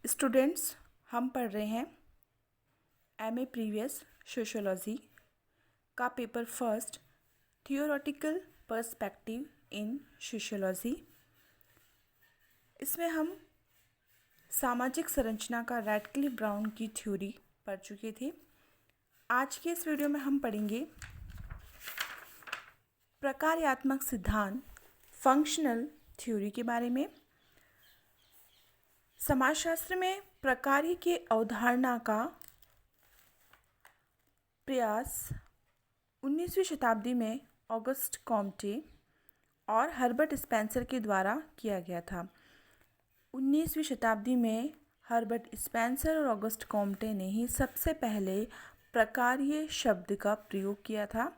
Students, हम पढ़ रहे हैं एमए प्रीवियस सोशियोलॉजी का paper first theoretical perspective in sociology. इसमें हम सामाजिक संरचना का रैडक्लिफ ब्राउन की थ्योरी पढ़ चुके थे। आज के इस वीडियो में हम पढ़ेंगे प्रकार्यात्मक सिद्धांत फंक्शनल थ्योरी के बारे में। समाजशास्त्र में प्रकार्य की अवधारणा का प्रयास 19वीं शताब्दी में ऑगस्ट कॉम्टे और हर्बर्ट स्पेंसर के द्वारा किया गया था। 19वीं शताब्दी में हर्बर्ट स्पेंसर और ऑगस्ट कॉम्टे ने ही सबसे पहले प्रकार्य शब्द का प्रयोग किया था,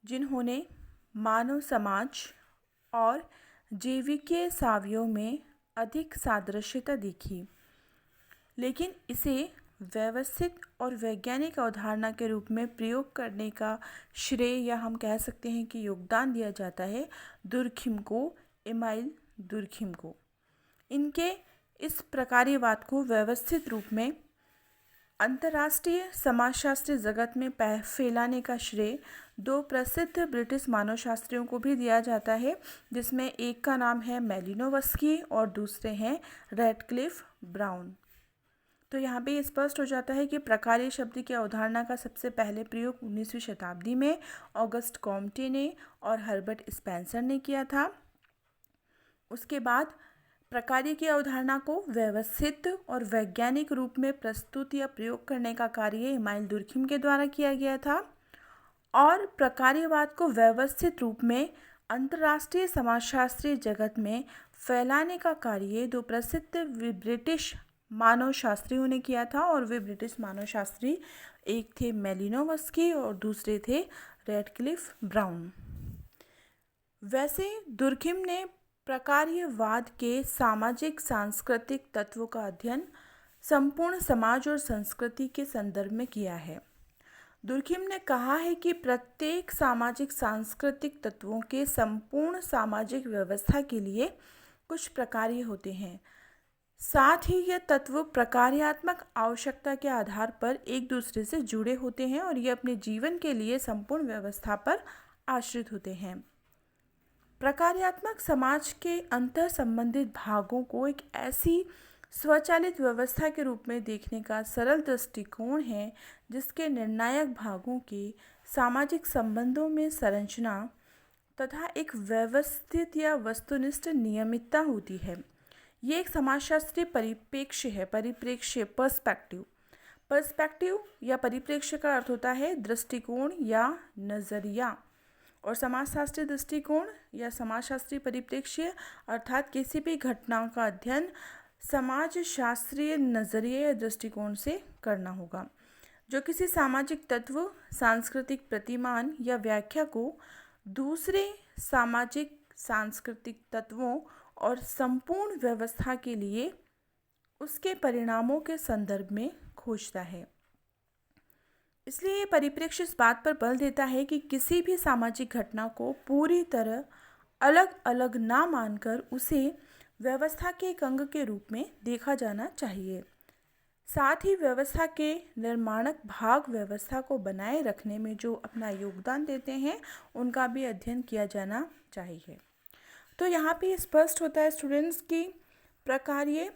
जिन्होंने मानव समाज और जैविकीय सावयव में अधिक सादृश्यता देखी, लेकिन इसे व्यवस्थित और वैज्ञानिक अवधारणा के रूप में प्रयोग करने का श्रेय या हम कह सकते हैं कि योगदान दिया जाता है दुर्खिम को, एमाइल दुर्खिम को। इनके इस प्रकार्यवाद को व्यवस्थित रूप में अंतर्राष्ट्रीय समाजशास्त्री जगत में फैलाने का श्रेय दो प्रसिद्ध ब्रिटिश मानवशास्त्रियों को भी दिया जाता है, जिसमें एक का नाम है मैलिनोवस्की और दूसरे हैं रैडक्लिफ ब्राउन। तो यहाँ पे स्पष्ट हो जाता है कि प्रकार्य शब्द की अवधारणा का सबसे पहले प्रयोग 19वीं शताब्दी में ऑगस्ट कॉम्टे ने और हर्बर्ट स्पेंसर ने किया था। उसके बाद प्रकार्य की अवधारणा को व्यवस्थित और वैज्ञानिक रूप में प्रस्तुत या प्रयोग करने का कार्य एमाइल दुर्खिम के द्वारा किया गया था, और प्रकार्यवाद को व्यवस्थित रूप में अंतर्राष्ट्रीय समाजशास्त्रीय जगत में फैलाने का कार्य दो प्रसिद्ध ब्रिटिश मानवशास्त्रियों ने किया था। और वे ब्रिटिश मानवशास्त्री एक थे मैलिनोवस्की और दूसरे थे रैडक्लिफ ब्राउन। वैसे दुर्खिम ने प्रकार्यवाद के सामाजिक सांस्कृतिक तत्वों का अध्ययन संपूर्ण समाज और संस्कृति के संदर्भ में किया है। दुर्खिम ने कहा है कि प्रत्येक सामाजिक सांस्कृतिक तत्वों के संपूर्ण सामाजिक व्यवस्था के लिए कुछ प्रकार्य होते हैं। साथ ही ये तत्व प्रकार्यात्मक आवश्यकता के आधार पर एक दूसरे से जुड़े होते हैं और ये अपने जीवन के लिए संपूर्ण व्यवस्था पर आश्रित होते हैं। प्रकार्यात्मक समाज के अंतर संबंधित भागों को एक ऐसी स्वचालित व्यवस्था के रूप में देखने का सरल दृष्टिकोण है जिसके निर्णायक भागों के सामाजिक संबंधों में संरचना तथा एक व्यवस्थित या वस्तुनिष्ठ नियमितता होती है। ये एक समाजशास्त्रीय परिप्रेक्ष्य पर्सपेक्टिव या परिप्रेक्ष्य का अर्थ होता है दृष्टिकोण या नज़रिया, और समाजशास्त्रीय दृष्टिकोण या समाजशास्त्रीय परिप्रेक्ष्य अर्थात किसी भी घटना का अध्ययन समाजशास्त्रीय नज़रिए या दृष्टिकोण से करना होगा, जो किसी सामाजिक तत्व, सांस्कृतिक प्रतिमान या व्याख्या को दूसरे सामाजिक सांस्कृतिक तत्वों और संपूर्ण व्यवस्था के लिए उसके परिणामों के संदर्भ में खोजता है। इसलिए ये परिप्रेक्ष्य इस बात पर बल देता है कि किसी भी सामाजिक घटना को पूरी तरह अलग अलग ना मानकर उसे व्यवस्था के एक अंग के रूप में देखा जाना चाहिए। साथ ही व्यवस्था के निर्माणक भाग व्यवस्था को बनाए रखने में जो अपना योगदान देते हैं उनका भी अध्ययन किया जाना चाहिए। तो यहाँ पे स्पष्ट होता है स्टूडेंट्स की प्रकार्य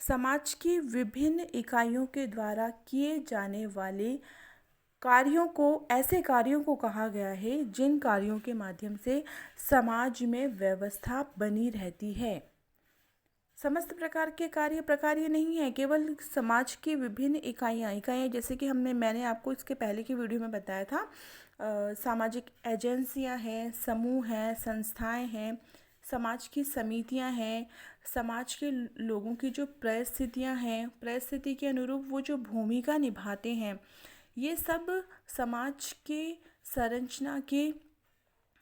समाज की विभिन्न इकाइयों के द्वारा किए जाने वाले कार्यों को, ऐसे कार्यों को कहा गया है जिन कार्यों के माध्यम से समाज में व्यवस्था बनी रहती है। समस्त प्रकार के कार्य प्रकार्य नहीं है, केवल समाज की विभिन्न इकाइयाँ जैसे कि मैंने आपको इसके पहले की वीडियो में बताया था। सामाजिक एजेंसियाँ हैं, समूह हैं, संस्थाएं हैं, समाज की समितियां हैं, समाज के लोगों की जो परिस्थितियां हैं, परिस्थिति के अनुरूप वो जो भूमिका निभाते हैं, ये सब समाज के संरचना के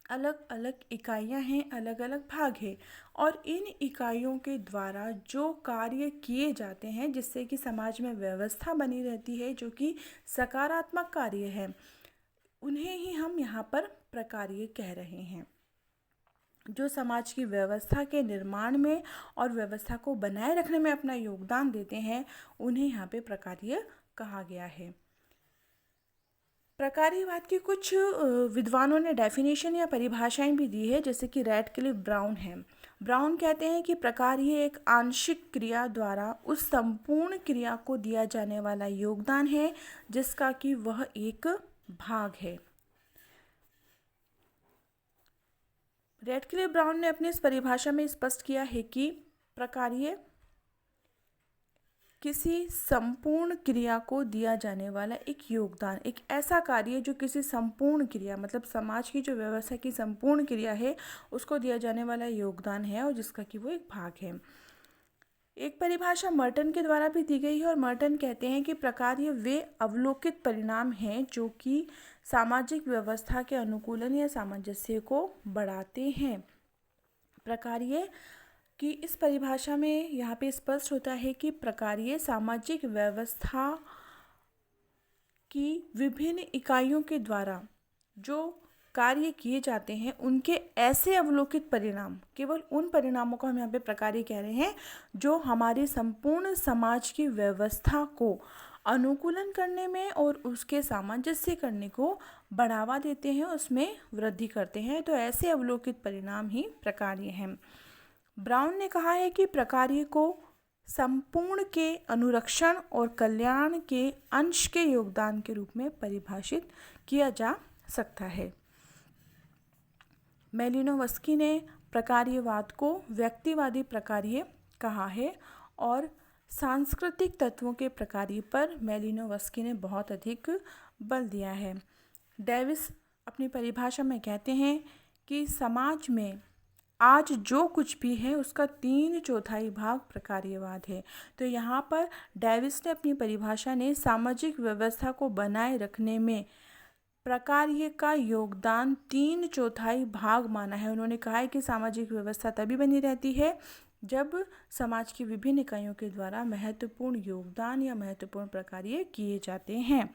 अलग अलग इकाइयां हैं, अलग अलग भाग हैं, और इन इकाइयों के द्वारा जो कार्य किए जाते हैं जिससे कि समाज में व्यवस्था बनी रहती है, जो कि सकारात्मक कार्य है, उन्हें ही हम यहाँ पर प्रकार्य कह रहे हैं। जो समाज की व्यवस्था के निर्माण में और व्यवस्था को बनाए रखने में अपना योगदान देते हैं, उन्हें यहाँ पे प्रकार्य कहा गया है। प्रकार्यवाद की कुछ विद्वानों ने डेफिनेशन या परिभाषाएं भी दी है, जैसे कि रैडक्लिफ ब्राउन है। ब्राउन कहते हैं कि प्रकार्य एक आंशिक क्रिया द्वारा उस संपूर्ण क्रिया को दिया जाने वाला योगदान है जिसका कि वह एक भाग है। रैडक्लिफ ब्राउन ने अपनी इस परिभाषा में स्पष्ट किया है कि प्रकार्य किसी संपूर्ण क्रिया को दिया जाने वाला एक योगदान, एक ऐसा कार्य जो किसी संपूर्ण क्रिया मतलब समाज की जो व्यवस्था की संपूर्ण क्रिया है उसको दिया जाने वाला योगदान है और जिसका कि वो एक भाग है। एक परिभाषा मर्टन के द्वारा भी दी गई है और मर्टन कहते हैं कि प्रकार्य वे अवलोकित परिणाम हैं जो कि सामाजिक व्यवस्था के अनुकूलन या सामंजस्य को बढ़ाते हैं। प्रकार्य कि इस परिभाषा में यहाँ पे स्पष्ट होता है कि प्रकार्य सामाजिक व्यवस्था की विभिन्न इकाइयों के द्वारा जो कार्य किए जाते हैं उनके ऐसे अवलोकित परिणाम, केवल उन परिणामों को हम यहाँ पे प्रकार्य कह रहे हैं जो हमारी संपूर्ण समाज की व्यवस्था को अनुकूलन करने में और उसके सामंजस्य करने को बढ़ावा देते हैं, उसमें वृद्धि करते हैं। तो ऐसे अवलोकित परिणाम ही प्रकार्य हैं। ब्राउन ने कहा है कि प्रकार्य को संपूर्ण के अनुरक्षण और कल्याण के अंश के योगदान के रूप में परिभाषित किया जा सकता है। मेलिनोवस्की ने प्रकार्यवाद को व्यक्तिवादी प्रकार्य कहा है और सांस्कृतिक तत्वों के प्रकार्य पर मेलिनोवस्की ने बहुत अधिक बल दिया है। डेविस अपनी परिभाषा में कहते हैं कि समाज में आज जो कुछ भी है उसका 3/4 भाग प्रकार्यवाद है। तो यहाँ पर डेविस ने अपनी परिभाषा ने सामाजिक व्यवस्था को बनाए रखने में प्रकार्य का योगदान 3/4 भाग माना है। उन्होंने कहा है कि सामाजिक व्यवस्था तभी बनी रहती है जब समाज की विभिन्न इकाइयों के द्वारा महत्वपूर्ण योगदान या महत्वपूर्ण प्रकार्य किए जाते हैं।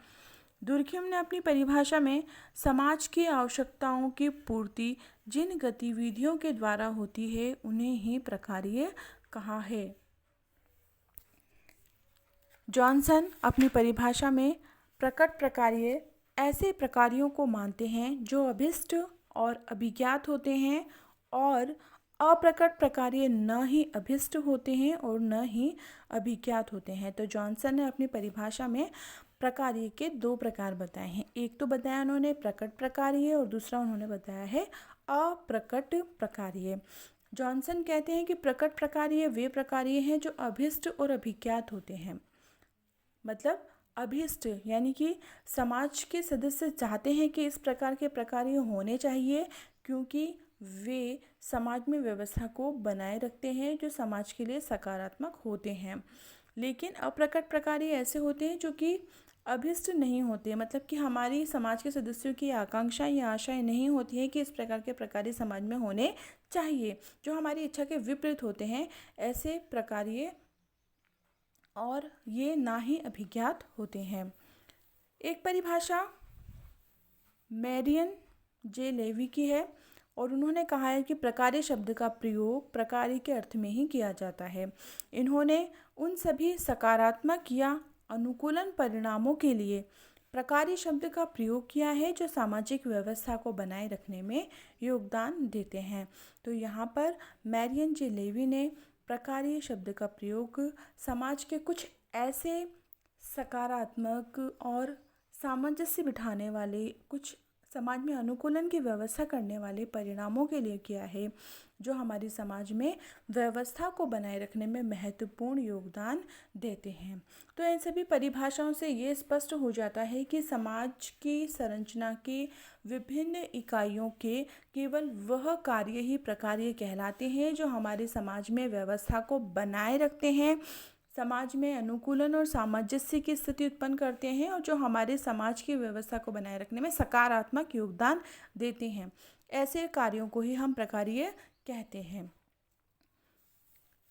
दुर्खिम ने अपनी परिभाषा में समाज की आवश्यकताओं की पूर्ति जिन गतिविधियों के द्वारा होती है उन्हें ही प्रकार्य कहा है। जॉनसन अपनी परिभाषा में प्रकट प्रकार्य ऐसे प्रकार्यों को मानते हैं जो अभिष्ट और अभिज्ञात होते हैं और अप्रकट प्रकार्य न ही अभिष्ट होते हैं और न ही अभिज्ञात होते हैं। तो जॉनसन ने अपनी परिभाषा में प्रकार्य के 2 प्रकार बताए हैं। एक तो बताया उन्होंने प्रकट प्रकार्य और दूसरा उन्होंने बताया है अप्रकट प्रकार्य। जॉनसन कहते हैं कि प्रकट प्रकार्य वे प्रकार्य हैं जो अभिष्ट और अभिज्ञात होते हैं। मतलब अभिष्ट यानी कि समाज के सदस्य चाहते हैं कि इस प्रकार के प्रकार्य होने चाहिए क्योंकि वे समाज में व्यवस्था को बनाए रखते हैं जो समाज के लिए सकारात्मक होते हैं। लेकिन अप्रकट प्रकार्य ऐसे होते हैं जो कि अभिष्ट नहीं होते, मतलब कि हमारी समाज के सदस्यों की आकांक्षाएं या आशाएं नहीं होती हैं कि इस प्रकार के प्रकार्य समाज में होने चाहिए, जो हमारी इच्छा के विपरीत होते हैं ऐसे प्रकार्य, और ये ना ही अभिज्ञात होते हैं। एक परिभाषा मैरियन जे लेवी की है और उन्होंने कहा है कि प्रकार्य शब्द का प्रयोग प्रकार्य के अर्थ में ही किया जाता है। इन्होंने उन सभी सकारात्मक या अनुकूलन परिणामों के लिए प्रकार्य शब्द का प्रयोग किया है जो सामाजिक व्यवस्था को बनाए रखने में योगदान देते हैं। तो यहाँ पर मैरियन जे लेवी ने प्रकार्य शब्द का प्रयोग समाज के कुछ ऐसे सकारात्मक और सामंजस्य बिठाने वाले, कुछ समाज में अनुकूलन की व्यवस्था करने वाले परिणामों के लिए किया है जो हमारी समाज में व्यवस्था को बनाए रखने में महत्वपूर्ण योगदान देते हैं। तो इन सभी परिभाषाओं से ये स्पष्ट हो जाता है कि समाज की संरचना की विभिन्न इकाइयों के केवल वह कार्य ही प्रकार्य कहलाते हैं जो हमारे समाज में व्यवस्था को बनाए रखते हैं, समाज में अनुकूलन और सामंजस्य की स्थिति उत्पन्न करते हैं और जो हमारे समाज की व्यवस्था को बनाए रखने में सकारात्मक योगदान देते हैं। ऐसे कार्यों को ही हम प्रकार्य कहते हैं।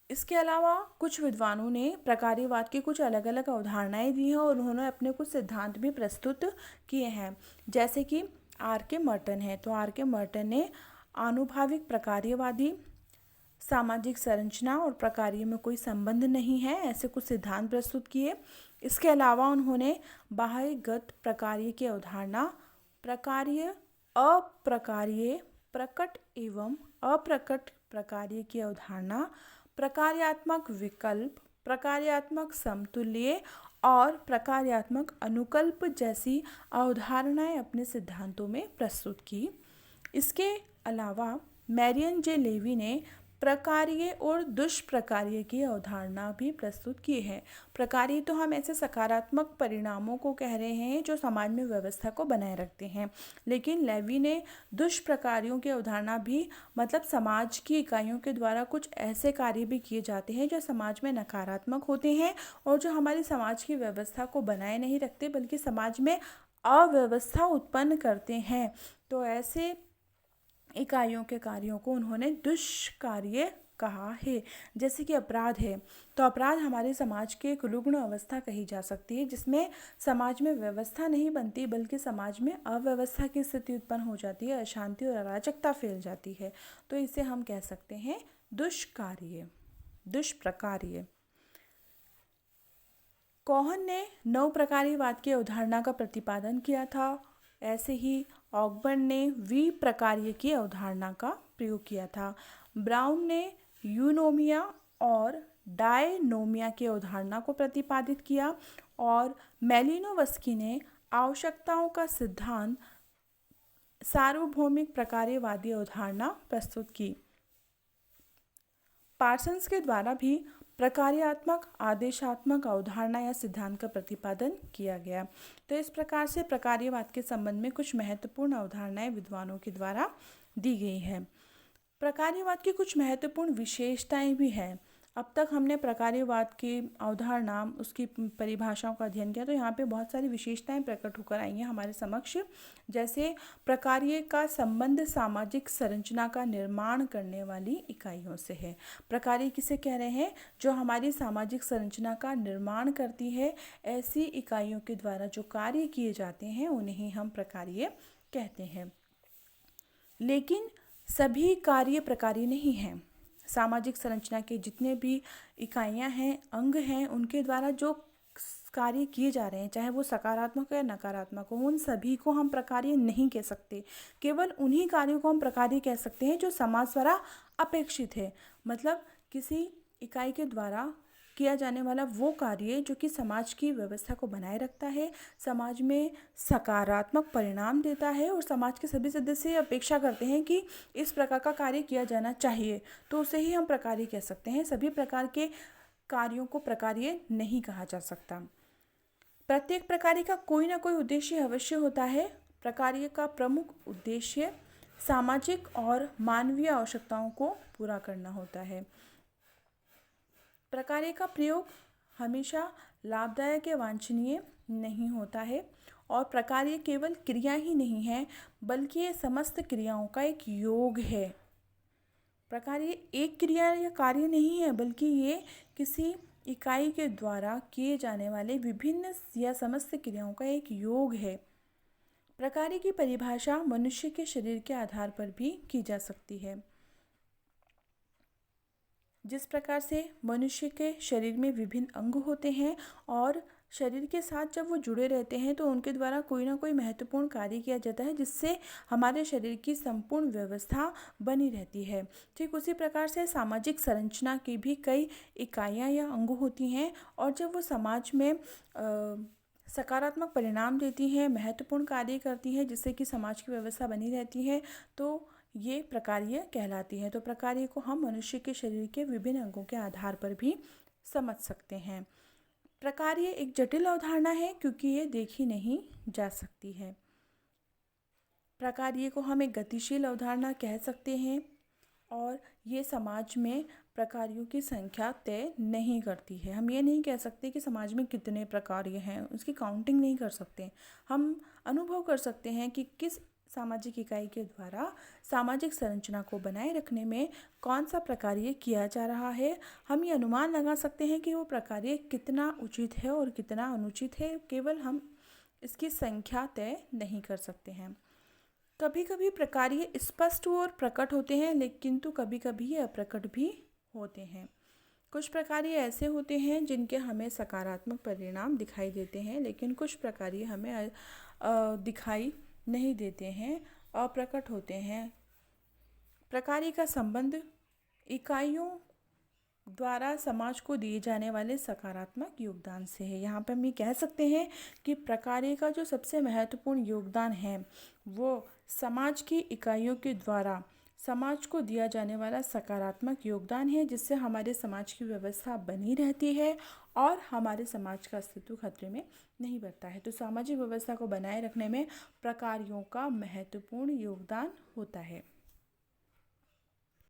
इसके अलावा कुछ विद्वानों ने प्रकार्यवाद की कुछ अलग अलग अवधारणाएं दी हैं और उन्होंने अपने कुछ सिद्धांत भी प्रस्तुत किए हैं, जैसे कि आर के मर्टन है। तो आर के मर्टन ने आनुभाविक प्रकार्यवादी, सामाजिक संरचना और प्रकार्य में कोई संबंध नहीं है, ऐसे कुछ सिद्धांत प्रस्तुत किए। इसके अलावा उन्होंने बाह्यगत प्रकार्य की अवधारणा, प्रकार्य, अप्रकार्य, प्रकट एवं अप्रकट प्रकार्य की अवधारणा, प्रकार्यात्मक विकल्प, प्रकार्यात्मक समतुल्य और प्रकार्यात्मक अनुकल्प जैसी अवधारणाएं अपने सिद्धांतों में प्रस्तुत की। इसके अलावा मैरियन जे लेवी ने प्रकार्य और दुष्प्रकार्य की अवधारणा भी प्रस्तुत की है। प्रकार्य तो हम ऐसे सकारात्मक परिणामों को कह रहे हैं जो समाज में व्यवस्था को बनाए रखते हैं, लेकिन लेवी ने दुष्प्रकार्यों की अवधारणा भी, मतलब समाज की इकाइयों के द्वारा कुछ ऐसे कार्य भी किए जाते हैं जो समाज में नकारात्मक होते हैं और जो हमारी समाज की व्यवस्था को बनाए नहीं रखते बल्कि समाज में अव्यवस्था उत्पन्न करते हैं। तो ऐसे इकाइयों के कार्यों को उन्होंने दुष्कार्य कहा है। जैसे कि अपराध है, तो अपराध हमारे समाज की एक रुग्ण अवस्था कही जा सकती है जिसमें समाज में व्यवस्था नहीं बनती बल्कि समाज में अव्यवस्था की स्थिति उत्पन्न हो जाती है, अशांति और अराजकता फैल जाती है। तो इसे हम कह सकते हैं दुष्कार्य, दुष्प्रकार्य। कोहन ने नव प्रकार्यवाद की अवधारणा का प्रतिपादन किया था। ऐसे ही ऑकबर्न ने विप्रकार्य की अवधारणा का प्रयोग किया था। ब्राउन ने यूनोमिया और डायनोमिया की अवधारणा को प्रतिपादित किया और मैलिनोवस्की ने आवश्यकताओं का सिद्धांत, सार्वभौमिक प्रकार्यवादी अवधारणा प्रस्तुत की। पार्सन्स के द्वारा भी प्रकार्यात्मक आदेशात्मक अवधारणा या सिद्धांत का प्रतिपादन किया गया। तो इस प्रकार से प्रकार्यवाद के संबंध में कुछ महत्वपूर्ण अवधारणाएं विद्वानों के द्वारा दी गई हैं। प्रकार्यवाद की कुछ महत्वपूर्ण विशेषताएं भी हैं। अब तक हमने प्रकार्यवाद की अवधारणा, उसकी परिभाषाओं का अध्ययन किया, तो यहाँ पे बहुत सारी विशेषताएं प्रकट होकर आई हैं हमारे समक्ष। जैसे प्रकार्य का संबंध सामाजिक संरचना का निर्माण करने वाली इकाइयों से है। प्रकार्य किसे कह रहे हैं? जो हमारी सामाजिक संरचना का निर्माण करती है, ऐसी इकाइयों के द्वारा जो कार्य किए जाते हैं उन्हें ही हम प्रकार्य कहते हैं। लेकिन सभी कार्य प्रकार्य नहीं हैं। सामाजिक संरचना के जितने भी इकाइयां हैं, अंग हैं, उनके द्वारा जो कार्य किए जा रहे हैं, चाहे वो सकारात्मक या नकारात्मक हो, उन सभी को हम प्रकार्य नहीं कह सकते। केवल उन्हीं कार्यों को हम प्रकार्य कह सकते हैं जो समाज द्वारा अपेक्षित है। मतलब किसी इकाई के द्वारा किया जाने वाला वो कार्य जो कि समाज की व्यवस्था को बनाए रखता है, समाज में सकारात्मक परिणाम देता है और समाज के सभी सदस्य अपेक्षा करते हैं कि इस प्रकार का कार्य किया जाना चाहिए, तो उसे ही हम प्रकार्य कह सकते हैं। सभी प्रकार के कार्यों को प्रकार्य नहीं कहा जा सकता। प्रत्येक प्रकार्य का कोई ना कोई उद्देश्य अवश्य होता है। प्रकार्य का प्रमुख उद्देश्य सामाजिक और मानवीय आवश्यकताओं को पूरा करना होता है। प्रकार्य का प्रयोग हमेशा लाभदायक या वांछनीय नहीं होता है और प्रकार्य केवल क्रिया ही नहीं है बल्कि ये समस्त क्रियाओं का एक योग है। प्रकार्य एक क्रिया या कार्य नहीं है बल्कि ये किसी इकाई के द्वारा किए जाने वाले विभिन्न या समस्त क्रियाओं का एक योग है। प्रकार्य की परिभाषा मनुष्य के शरीर के आधार पर भी की जा सकती है। जिस प्रकार से मनुष्य के शरीर में विभिन्न अंग होते हैं और शरीर के साथ जब वो जुड़े रहते हैं तो उनके द्वारा कोई ना कोई महत्वपूर्ण कार्य किया जाता है जिससे हमारे शरीर की संपूर्ण व्यवस्था बनी रहती है। ठीक उसी प्रकार से सामाजिक संरचना की भी कई इकाइयाँ या अंग होती हैं और जब वो समाज में सकारात्मक परिणाम देती हैं, महत्वपूर्ण कार्य करती हैं जिससे कि समाज की व्यवस्था बनी रहती है, तो ये प्रकार्य कहलाती हैं। तो प्रकार्य को हम मनुष्य के शरीर के विभिन्न अंगों के आधार पर भी समझ सकते हैं। प्रकार्य एक जटिल अवधारणा है क्योंकि ये देखी नहीं जा सकती है। प्रकार्य को हम एक गतिशील अवधारणा कह सकते हैं और ये समाज में प्रकार्यों की संख्या तय नहीं करती है। हम ये नहीं कह सकते कि समाज में कितने प्रकार्य हैं, उसकी काउंटिंग नहीं कर सकते। हम अनुभव कर सकते हैं कि किस सामाजिक इकाई के द्वारा सामाजिक संरचना को बनाए रखने में कौन सा प्रकार्य किया जा रहा है। हम ये अनुमान लगा सकते हैं कि वो प्रकार्य कितना उचित है और कितना अनुचित है, केवल हम इसकी संख्या तय नहीं कर सकते हैं। कभी कभी प्रकार्य स्पष्ट और प्रकट होते हैं, लेकिन किंतु कभी कभी ये अप्रकट भी होते हैं। कुछ प्रकार्य ऐसे होते हैं जिनके हमें सकारात्मक परिणाम दिखाई देते हैं, लेकिन कुछ प्रकार्य हमें दिखाई नहीं देते हैं, अप्रकट होते हैं। प्रकार्य का संबंध इकाइयों द्वारा समाज को दिए जाने वाले सकारात्मक योगदान से है। यहाँ पर हम ये कह सकते हैं कि प्रकार्य का जो सबसे महत्वपूर्ण योगदान है वो समाज की इकाइयों के द्वारा समाज को दिया जाने वाला सकारात्मक योगदान है, जिससे हमारे समाज की व्यवस्था बनी रहती है और हमारे समाज का अस्तित्व खतरे में नहीं बढ़ता है। तो सामाजिक व्यवस्था को बनाए रखने में प्रकार्यों का महत्वपूर्ण योगदान होता है।